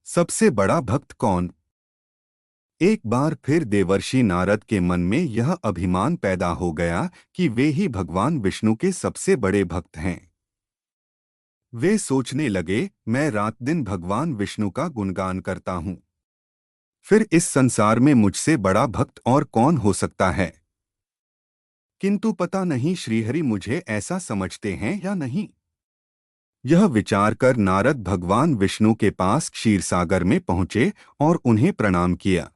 सबसे बड़ा भक्त कौन? एक बार फिर देवर्षि नारद के मन में यह अभिमान पैदा हो गया कि वे ही भगवान विष्णु के सबसे बड़े भक्त हैं। वे सोचने लगे, मैं रात दिन भगवान विष्णु का गुणगान करता हूँ, फिर इस संसार में मुझसे बड़ा भक्त और कौन हो सकता है। किंतु पता नहीं श्रीहरि मुझे ऐसा समझते हैं या नहीं। यह विचार कर नारद भगवान विष्णु के पास क्षीरसागर में पहुंचे और उन्हें प्रणाम किया।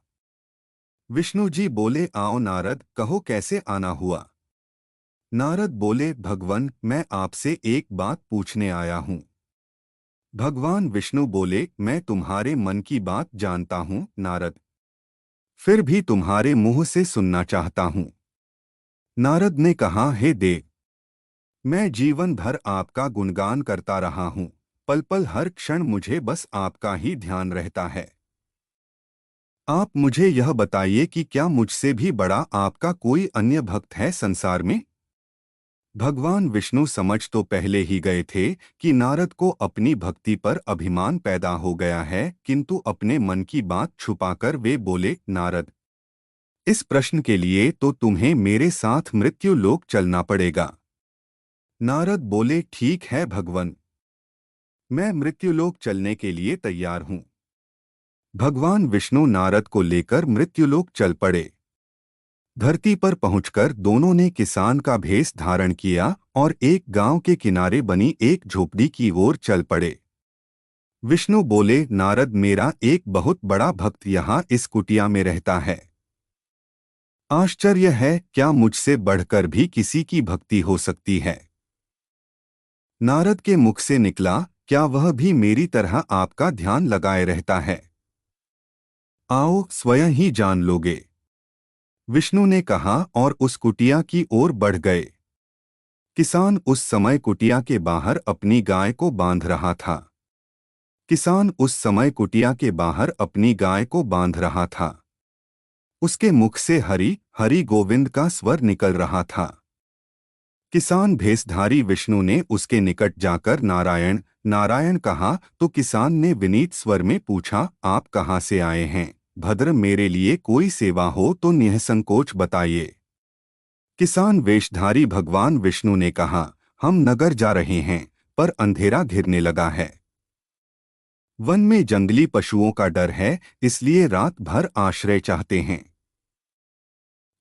विष्णु जी बोले, आओ नारद, कहो कैसे आना हुआ। नारद बोले, भगवन, मैं आपसे एक बात पूछने आया हूँ। भगवान विष्णु बोले, मैं तुम्हारे मन की बात जानता हूँ नारद, फिर भी तुम्हारे मुंह से सुनना चाहता हूँ। नारद ने कहा, हे देव, मैं जीवन भर आपका गुणगान करता रहा हूँ, पल पल हर क्षण मुझे बस आपका ही ध्यान रहता है। आप मुझे यह बताइए कि क्या मुझसे भी बड़ा आपका कोई अन्य भक्त है संसार में। भगवान विष्णु समझ तो पहले ही गए थे कि नारद को अपनी भक्ति पर अभिमान पैदा हो गया है, किंतु अपने मन की बात छुपाकर वे बोले, नारद, इस प्रश्न के लिए तो तुम्हें मेरे साथ मृत्यु लोक चलना पड़ेगा। नारद बोले, ठीक है भगवन, मैं मृत्युलोक चलने के लिए तैयार हूँ। भगवान विष्णु नारद को लेकर मृत्युलोक चल पड़े। धरती पर पहुंचकर दोनों ने किसान का भेष धारण किया और एक गांव के किनारे बनी एक झोपड़ी की ओर चल पड़े। विष्णु बोले, नारद, मेरा एक बहुत बड़ा भक्त यहाँ इस कुटिया में रहता है। आश्चर्य है, क्या मुझसे बढ़कर भी किसी की भक्ति हो सकती है। नारद के मुख से निकला, क्या वह भी मेरी तरह आपका ध्यान लगाए रहता है। आओ स्वयं ही जान लोगे। विष्णु ने कहा और उस कुटिया की ओर बढ़ गए। किसान उस समय कुटिया के बाहर अपनी गाय को बांध रहा था। किसान उस समय कुटिया के बाहर अपनी गाय को बांध रहा था। उसके मुख से हरि हरि गोविंद का स्वर निकल रहा था। किसान भेषधारी विष्णु ने उसके निकट जाकर नारायण नारायण कहा तो किसान ने विनीत स्वर में पूछा, आप कहाँ से आए हैं? भद्र, मेरे लिए कोई सेवा हो तो निःसंकोच बताइए। किसान वेशधारी भगवान विष्णु ने कहा, हम नगर जा रहे हैं, पर अंधेरा घिरने लगा है। वन में जंगली पशुओं का डर है, इसलिए रात भर आश्रय चाहते हैं।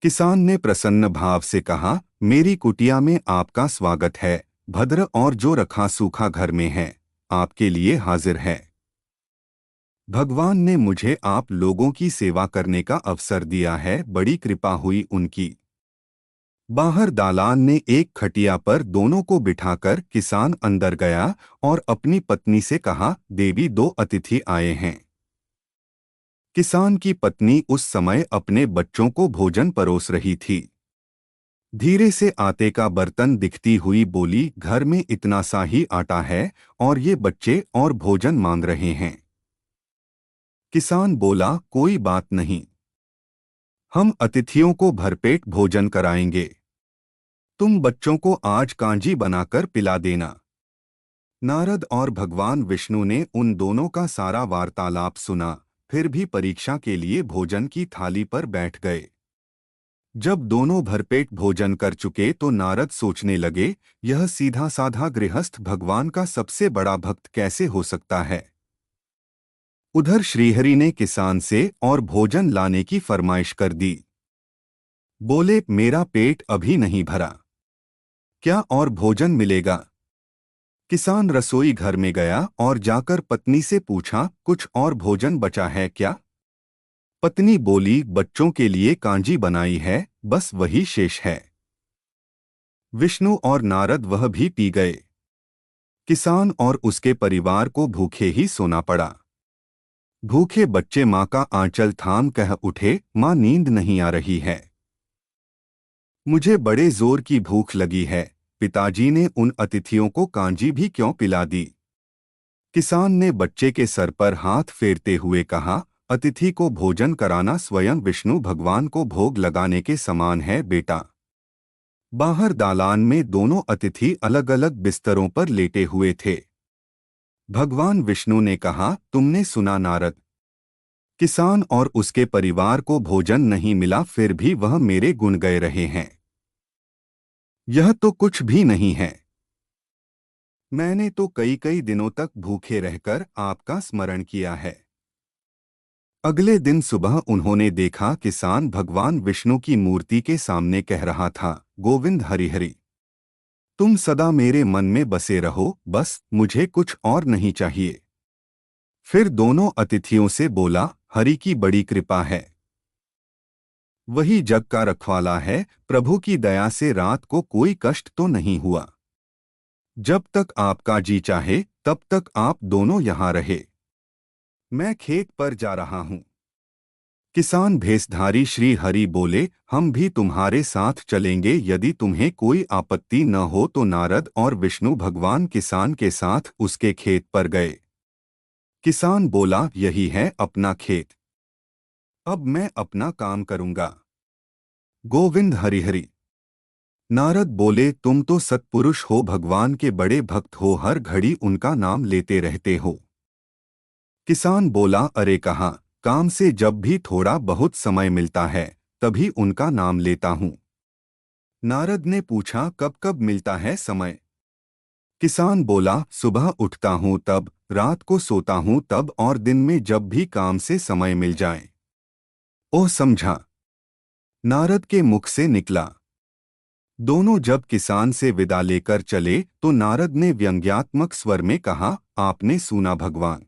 किसान ने प्रसन्न भाव से कहा, मेरी कुटिया में आपका स्वागत है। भद्र, और जो रखा सूखा घर में है, आपके लिए हाजिर है। भगवान ने मुझे आप लोगों की सेवा करने का अवसर दिया है, बड़ी कृपा हुई उनकी। बाहर दालान ने एक खटिया पर दोनों को बिठाकर किसान अंदर गया और अपनी पत्नी से कहा, देवी, दो अतिथि आए हैं। किसान की पत्नी उस समय अपने बच्चों को भोजन परोस रही थी। धीरे से आटे का बर्तन दिखती हुई बोली, घर में इतना सा ही आटा है और ये बच्चे और भोजन मांग रहे हैं। किसान बोला, कोई बात नहीं, हम अतिथियों को भरपेट भोजन कराएंगे। तुम बच्चों को आज कांजी बनाकर पिला देना। नारद और भगवान विष्णु ने उन दोनों का सारा वार्तालाप सुना, फिर भी परीक्षा के लिए भोजन की थाली पर बैठ गए। जब दोनों भरपेट भोजन कर चुके तो नारद सोचने लगे, यह सीधा साधा गृहस्थ भगवान का सबसे बड़ा भक्त कैसे हो सकता है। उधर श्रीहरि ने किसान से और भोजन लाने की फरमाइश कर दी। बोले, मेरा पेट अभी नहीं भरा, क्या और भोजन मिलेगा। किसान रसोई घर में गया और जाकर पत्नी से पूछा, कुछ और भोजन बचा है क्या। पत्नी बोली, बच्चों के लिए कांजी बनाई है, बस वही शेष है। विष्णु और नारद वह भी पी गए। किसान और उसके परिवार को भूखे ही सोना पड़ा। भूखे बच्चे माँ का आंचल थाम कह उठे, माँ, नींद नहीं आ रही है, मुझे बड़े जोर की भूख लगी है। पिताजी ने उन अतिथियों को कांजी भी क्यों पिला दी। किसान ने बच्चे के सर पर हाथ फेरते हुए कहा, अतिथि को भोजन कराना स्वयं विष्णु भगवान को भोग लगाने के समान है बेटा। बाहर दालान में दोनों अतिथि अलग अलग बिस्तरों पर लेटे हुए थे। भगवान विष्णु ने कहा, तुमने सुना नारद, किसान और उसके परिवार को भोजन नहीं मिला, फिर भी वह मेरे गुण गा रहे हैं। यह तो कुछ भी नहीं है। मैंने तो कई कई दिनों तक भूखे रहकर आपका स्मरण किया है। अगले दिन सुबह उन्होंने देखा किसान भगवान विष्णु की मूर्ति के सामने कह रहा था, गोविंद हरि हरि, तुम सदा मेरे मन में बसे रहो, बस मुझे कुछ और नहीं चाहिए। फिर दोनों अतिथियों से बोला, हरि की बड़ी कृपा है, वही जग का रखवाला है, प्रभु की दया से रात को कोई कष्ट तो नहीं हुआ। जब तक आपका जी चाहे तब तक आप दोनों यहाँ रहे। मैं खेत पर जा रहा हूँ। किसान भेषधारी श्री हरि बोले, हम भी तुम्हारे साथ चलेंगे, यदि तुम्हें कोई आपत्ति न हो तो। नारद और विष्णु भगवान किसान के साथ उसके खेत पर गए। किसान बोला, यही है अपना खेत, अब मैं अपना काम करूंगा। गोविंद हरि हरि। नारद बोले, तुम तो सत्पुरुष हो, भगवान के बड़े भक्त हो, हर घड़ी उनका नाम लेते रहते हो। किसान बोला, अरे कहाँ, काम से जब भी थोड़ा बहुत समय मिलता है तभी उनका नाम लेता हूँ। नारद ने पूछा, कब कब मिलता है समय? किसान बोला, सुबह उठता हूँ तब, रात को सोता हूँ तब, और दिन में जब भी काम से समय मिल जाए। ओह समझा, नारद के मुख से निकला। दोनों जब किसान से विदा लेकर चले तो नारद ने व्यंग्यात्मक स्वर में कहा, आपने सुना भगवान,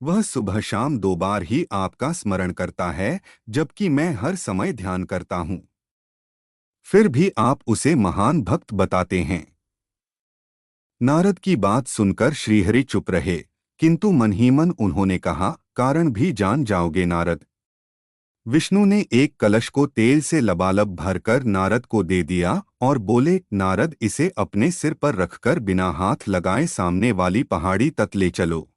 वह सुबह शाम 2 बार ही आपका स्मरण करता है, जबकि मैं हर समय ध्यान करता हूँ। फिर भी आप उसे महान भक्त बताते हैं। नारद की बात सुनकर श्रीहरि चुप रहे, किंतु मन ही मन उन्होंने कहा, कारण भी जान जाओगे नारद। विष्णु ने एक कलश को तेल से लबालब भरकर नारद को दे दिया और बोले, नारद इसे अपने सिर पर रखकर बिना हाथ लगाए सामने वाली पहाड़ी तक ले चलो।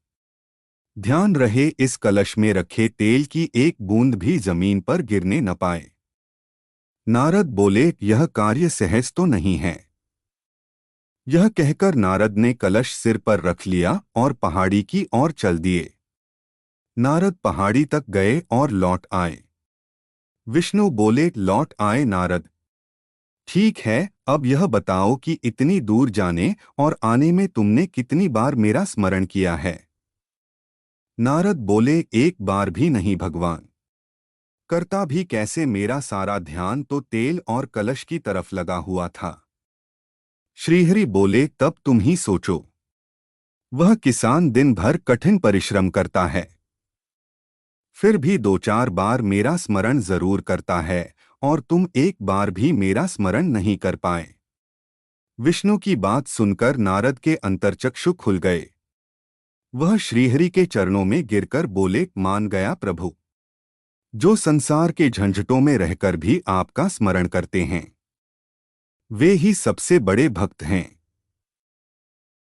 ध्यान रहे इस कलश में रखे तेल की एक बूंद भी जमीन पर गिरने न पाए। नारद बोले, यह कार्य सहज तो नहीं है। यह कहकर नारद ने कलश सिर पर रख लिया और पहाड़ी की ओर चल दिए। नारद पहाड़ी तक गए और लौट आए। विष्णु बोले, लौट आए नारद, ठीक है, अब यह बताओ कि इतनी दूर जाने और आने में तुमने कितनी बार मेरा स्मरण किया है? नारद बोले, एक बार भी नहीं भगवान। करता भी कैसे, मेरा सारा ध्यान तो तेल और कलश की तरफ लगा हुआ था। श्रीहरि बोले, तब तुम ही सोचो, वह किसान दिन भर कठिन परिश्रम करता है, फिर भी 2-4 बार मेरा स्मरण जरूर करता है, और तुम एक बार भी मेरा स्मरण नहीं कर पाए। विष्णु की बात सुनकर नारद के अंतर्चक्षु खुल गए। वह श्रीहरि के चरणों में गिरकर बोले, मान गया प्रभु, जो संसार के झंझटों में रहकर भी आपका स्मरण करते हैं, वे ही सबसे बड़े भक्त हैं।